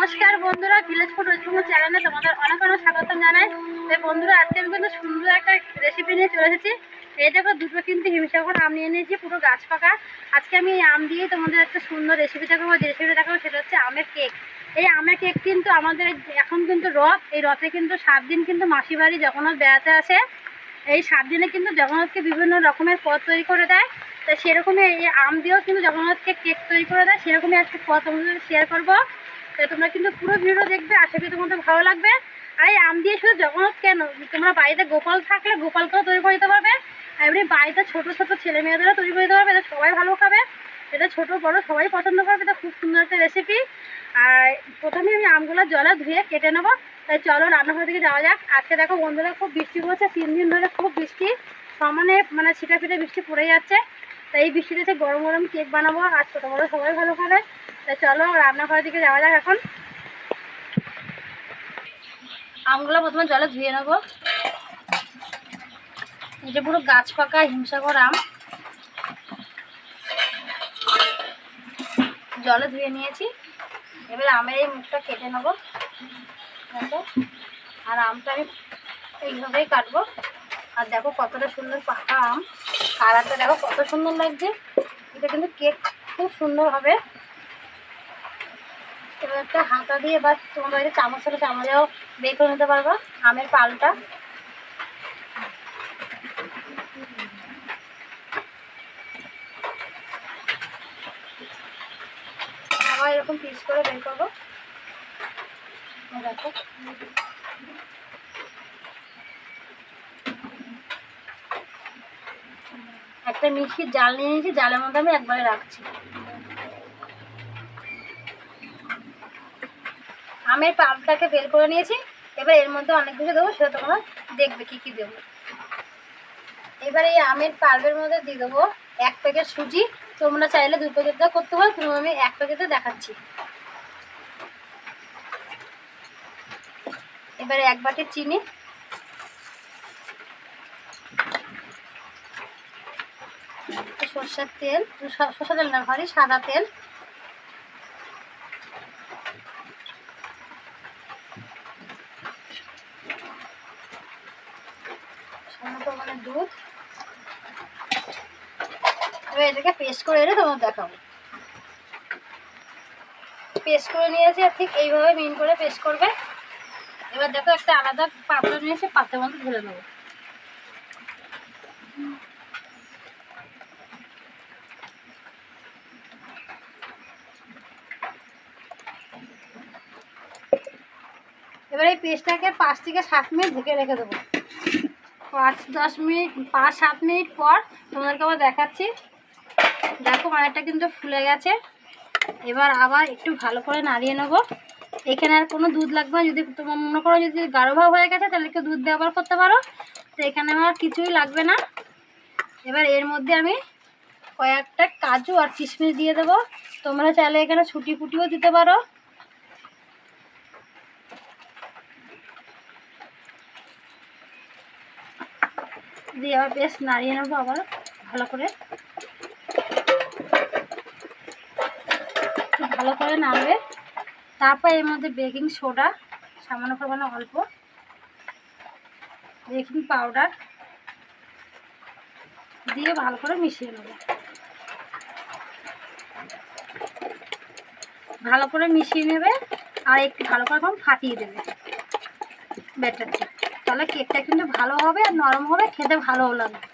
নমস্কার বন্ধুরা, village food recipe চ্যানেলে তোমাদের অনেক অনেক স্বাগত জানাই। তো বন্ধুরা, আজকে আমি কিন্তু সুন্দর একটা রেসিপি নিয়ে চলে এসেছি। এই দেখো, দুটো কিন্তু হিমসাগর আম নিয়ে নিয়েছি, পুরো গাছ পাকা। আজকে আমি এই আম দিয়েই তোমাদের একটা সুন্দর রেসিপি দেখাবো। যে রেসিপিটা দেখাবো সেটা হচ্ছে আমের কেক। এই আমের কেক কিন্তু আমাদের এখন কিন্তু রথ, এই রথে কিন্তু 7 দিন কিন্তু মাসি বাড়ি জগন্নাথ বেড়াতে আসে। এই 7 দিনে কিন্তু জগন্নাথকে বিভিন্ন রকমের পদ তৈরি করে দেয়। তো সেরকমই এই আম দিয়েও কিন্তু জগন্নাথকে কেক তৈরি করে দেয়। সেরকমই একটা পদ তোমাদের শেয়ার করবো। তো তোমরা কিন্তু পুরো ভিডিও দেখবে, আশা করি তোমাদের ভালো লাগবে। আর এই আম দিয়ে শুধু জগন্নাথ কেন, তোমরা বাড়িতে গোপাল থাকলে গোপালকেও তৈরি করে দিতে পারবে। আর এমনি বাড়িতে ছোটো ছোটো ছেলে মেয়েদেরও তৈরি করে দিতে পারবে। এটা সবাই ভালো খাবে, এটা ছোটো বড় সবাই পছন্দ করবে। এটা খুব সুন্দর একটা রেসিপি। আর প্রথমে আমি আমগুলো জলে ধুয়ে কেটে নেবো। তাই চলো রান্নাঘর থেকে যাওয়া যাক। আজকে দেখো বন্ধুরা, খুব বৃষ্টি পড়ছে, 3 দিন ধরে খুব বৃষ্টি, সমানে মানে ছিটা ফিটে বৃষ্টি পড়ে যাচ্ছে। তাই এই বৃষ্টিতে গরম গরম কেক বানাবো, আর ছোটো বড়ো সবাই ভালো খাবে। তাই চলো রান্নাঘরের দিকে যাওয়া যাক। এখন আমগুলো প্রথমে জলে ধুয়ে নেবো। এই যে পুরো গাছ পাকা হিমসাগর আম, জলে ধুয়ে নিয়েছি। এবার আমের এই মুখটা কেটে নেবো, দেখো। আর আমটা আমি এইভাবেই কাটবো। আর দেখো কতটা সুন্দর পাকা আম, কালারটা দেখো কত সুন্দর লাগছে। এটা কিন্তু কেক খুব সুন্দর হবে। এবার একটা হাতা দিয়ে বা তোমার বাড়িতে চামচ হলে চামচেও বের করে নিতে পারবো আমের পালটা। আবার এরকম পিস করে বের করবো, দেখো। একটা মিষ্টির জাল নিয়ে নিয়েছি, জালের মধ্যে আমি একবারে রাখছি। আমের পাল্পটাকে বের করে নিয়েছি। এবার এর মধ্যে অনেক কিছু দেবো, সেটা তোমরা দেখবে কি কি দেবো। এবার এই আমের পাল্পের মধ্যে দিয়ে দেবো 1 প্যাকেট সুজি। তোমরা চাইলে 2 প্যাকেটটা করতে পারো, কিন্তু আমি 1 প্যাকেটে দেখাচ্ছি। এবারে 1 বাটি চিনি, সর্ষের তেল, সর্ষের তেল না সরি সাদা তেল, পরিমাণে দুধ। এবার এটাকে পেস্ট করে এনে তোমার দেখাবো। পেস্ট করে নিয়েছি, আর ঠিক এইভাবে মিন করে পেস্ট করবে। এবার দেখো একটা আলাদা পাত্র নিয়েছি, পাত্রের মধ্যে ঢেলে দেবো। এবার এই পেস্টটাকে 5 থেকে 7 মিনিট ঢেকে রেখে দেবো। 5-10 মিনিট, 5-7 মিনিট পর তোমাদেরকে আবার দেখাচ্ছি। দেখো মানেরটা কিন্তু ফুলে গেছে। এবার আবার একটু ভালো করে নাড়িয়ে নেবো। এখানে আর কোনো দুধ লাগবে না। যদি তোমার মনে করো যদি গাঢ় ভাব হয়ে গেছে, তাহলে একটু দুধ ব্যবহার করতে পারো। তো এখানে আমার কিছুই লাগবে না। এবার এর মধ্যে আমি কয়েকটা কাজু আর কিশমিশ দিয়ে দেবো। তোমরা চাইলে এখানে ছুটি ফুটিও দিতে পারো। দিয়ে আবার বেশ নাড়িয়ে নেবো আবার ভালো করে। ভালো করে নাড়বে। তারপর এর মধ্যে বেকিং সোডা সামান্য পরিমাণে, অল্প বেকিং পাউডার দিয়ে ভালো করে মিশিয়ে নেব। ভালো করে মিশিয়ে নেবে, আর একটু ভালো করে ফাটিয়ে দেবে ব্যাটারটা। তাহলে কেকটা কিন্তু ভালো হবে আর নরম হবে, খেতে ভালোও লাগবে।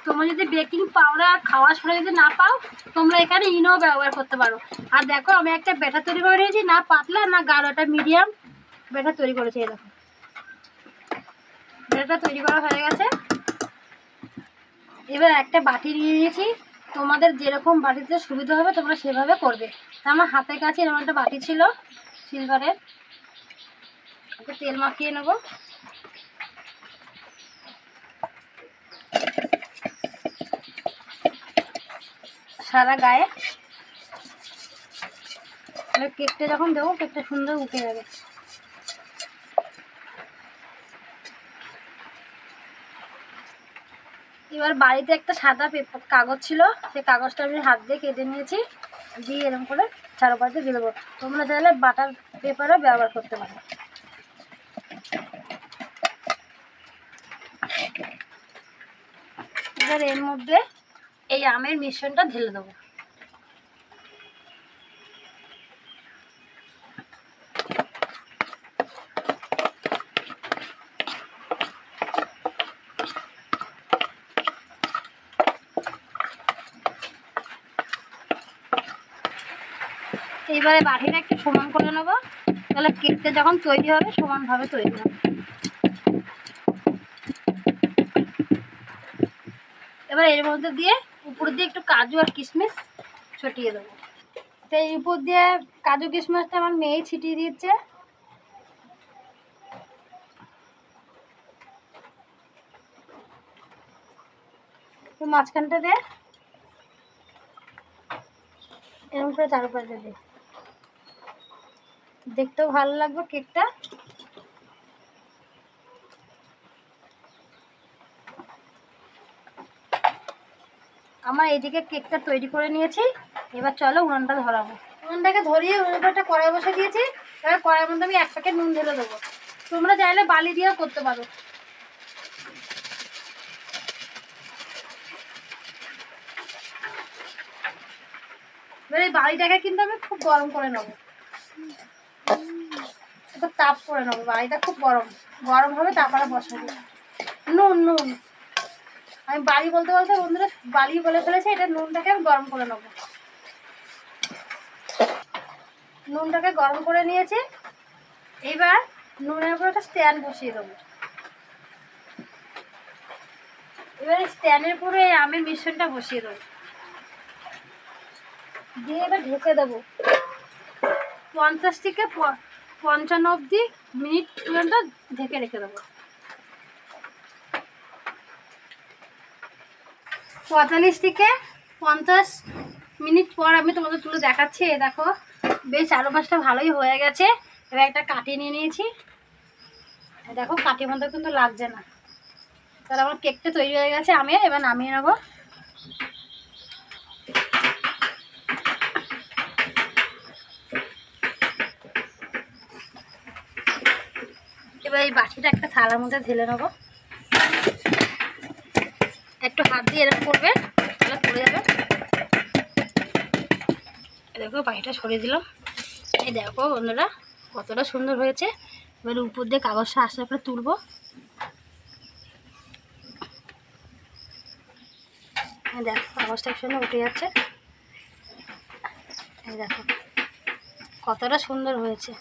তোমরা যদি বেকিং পাউডার খাওয়ার সময় যদি না পাও, তোমরা এখানে ইনো ব্যবহার করতে পারো। আর দেখো আমি একটা ব্যাটার তৈরি করে নিয়েছি, না পাতলা না গাঢ়, একটা মিডিয়াম ব্যাটার তৈরি করেছি। এই দেখো ব্যাটারটা তৈরি করা হয়ে গেছে। এবার একটা বাটি নিয়ে নিয়েছি। তোমাদের যেরকম বাটিতে সুবিধা হবে তোমরা সেভাবে করবে। আমার হাতের কাছে এরকম একটা বাটি ছিল সিলভারের, একটু তেল মাখিয়ে নেব। সারা গায়ে কেকটা যখন দেবো, কেকটা সুন্দর উঠে যাবে। এবার বাড়িতে একটা সাদা কাগজ ছিল, সেই কাগজটা আমি হাত দিয়ে কেটে নিয়েছি। দিয়ে এরকম করে চারপাশে দিয়ে দেবো। তোমরা চাইলে বাটার পেপারও ব্যবহার করতে পারো। এবার এর মধ্যে এই আমের মিশ্রণটা ঢেলে দেবো। এইবারে বাটিটা একটু সমান করে নেবো, তাহলে কেকটা যখন তৈরি হবে সমানভাবে তৈরি হবে। এবার এর মধ্যে দিয়ে উপর দিয়ে একটু কাজু আর কিশমিশ ছটিয়ে দেবো। তো এই উপর দিয়ে কাজু কিশমিশটা আমার মেয়েই ছিটিয়ে দিচ্ছে। তো মাঝখানটা দিয়ে এরকম করে চারপাশে দিয়ে দেখতেও ভালো লাগবে কেকটা। আমার এইদিকে কেকটা তৈরি করে নিয়েছি। এবার চলো উনুনটা ধরাবো। উনুনটাকে ধরিয়ে উনুনের একটা কড়াই বসে দিয়েছি। এবার কড়াইয়ের মধ্যে আমি 1 প্যাকেট নুন ঢেলে দেবো। তোমরা চাইলে বালি দিয়েও করতে পারো। এবার এই বালিটাকে কিন্তু আমি খুব গরম করে নেবো, একটু তাপ করে নেবো। বালিটা খুব গরম গরম হবে, তারপরে বসাবো। নুন নুন আমি বালি বলতে বলতে বন্ধুরা বালি বলে ফেলেছি। এটা নুনটাকে আমি গরম করে নেবো। নুনটাকে গরম করে নিয়েছি। এইবার নুনের উপর একটা স্ট্যান্ড বসিয়ে দেবো। এবার এই স্ট্যান্ডের উপরে আমি মিশ্রণটা বসিয়ে দেবো, দিয়ে এবার ঢেকে দেবো 50 থেকে 55 অবধি মিনিট পর্যন্ত ঢেকে রেখে দেবো। 45 থেকে 50 মিনিট পর আমি তোমাদের তুলে দেখাচ্ছি। এ দেখো বেশ চারপাশটা ভালোই হয়ে গেছে। এবার একটা কাঠি নিয়ে নিয়েছি। দেখো কাঠির মধ্যে কিন্তু লাগছে না। তাহলে আমার কেকটা তৈরি হয়ে গেছে। আমি এবার নামিয়ে নেবো। এবার এই বাটিটা একটা থালার মধ্যে ঢেলে নেবো। একটু হাত দিয়ে এরকম করবে, তাহলে পড়ে যাবে। দেখো বাটিটা সরিয়ে দিলাম। এই দেখো বন্ধুরা কতটা সুন্দর হয়েছে। এবার উপর দিয়ে কাগজটা আস্তে করে তুলবো। দেখো কাগজটা একসঙ্গে উঠে যাচ্ছে। এই দেখো কতটা সুন্দর হয়েছে।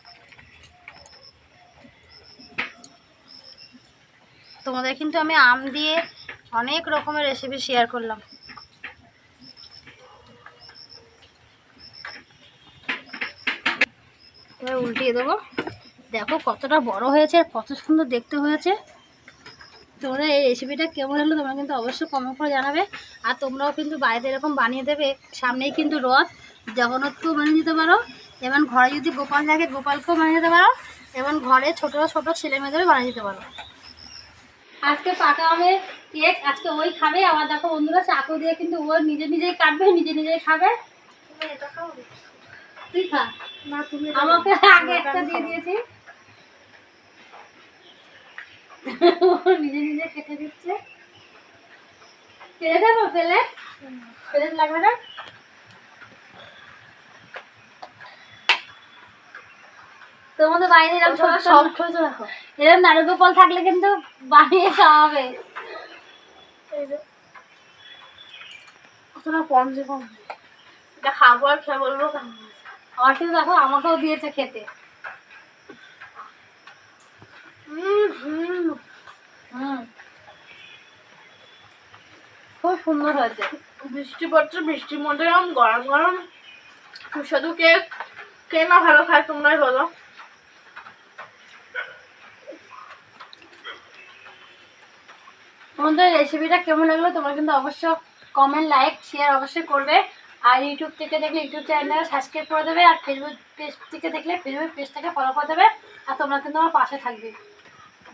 তোমাদের কিন্তু আমি আম দিয়ে অনেক রকমের রেসিপি শেয়ার করলাম। এবার উল্টিয়ে দেবো। দেখো কতটা বড় হয়েছে, কত সুন্দর দেখতে হয়েছে। তোমাদের এই রেসিপিটা কেমন হলো তোমরা কিন্তু অবশ্যই কমেন্ট করে জানাবে। আর তোমরাও কিন্তু বাড়িতে এরকম বানিয়ে দেবে। সামনেই কিন্তু রথ, জগন্নাথকেও বানিয়ে দিতে পারো। এবং ঘরে যদি গোপাল থাকে গোপালকেও বানিয়ে দিতে পারো। এবং ঘরে ছোটো ছোটো ছেলে মেয়েদেরও বানিয়ে দিতে পারো। আজকে পাকা আমের কেক আজকে ওই খাবে। আবার দেখো বন্ধুরা চাকু দিয়ে কিন্তু ও নিজে নিজেই কাটবে, নিজে নিজেই খাবে। তুমি এটা খাও, তুই খা। না তুমি আমাকে আগে একটা দিয়ে দিয়েছি। নিজে নিজে কেটে দিচ্ছে। ফেলে দেবো? ফেলে ফেলে লাগবে না। তোমাদের বাইরে এরকম সফট হয়েছে দেখো। এরকম নারকেল থাকলে কিন্তু বানিয়ে খাওয়াবে। কতটা পঞ্চে কম এটা খাবো আর খেয়ে বলবো। আমার কিন্তু দেখো আমাকেও দিয়েছে খেতে। খুব সুন্দর হয়েছে। বৃষ্টি পড়ছে, বৃষ্টির মধ্যে গরম গরম সুস্বাদু কেক কে না ভালো খায় তোমরাই বলো। তোমাদের রেসিপিটা কেমন লাগলো তোমরা কিন্তু অবশ্যই কমেন্ট লাইক শেয়ার অবশ্যই করবে। আর ইউটিউব থেকে দেখলে ইউটিউব চ্যানেলটাকে সাবস্ক্রাইব করে দেবে। আর ফেসবুক পেজ থেকে দেখলে ফেসবুক পেজটাকে ফলো করে দেবে। আর তোমরা কিন্তু আমার পাশে থাকবে।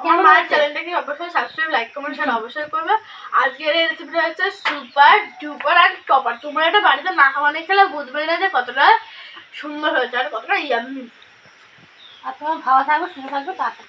আমার মায়ের চ্যানেলটাকে অবশ্যই সাবস্ক্রাইব, লাইক, কমেন্ট, শেয়ার অবশ্যই করবে। আজকের এই রেসিপিটা হচ্ছে সুপার ডুপার আর টপার। তোমরা এটা বাড়িতে না বানিয়ে খেলে বুঝবে না যে কতটা সুন্দর হয়েছে আর কতটা ইয়াম্মি। আর তোমার ভালো থাকবে, সুস্থ থাকবে, টাটা।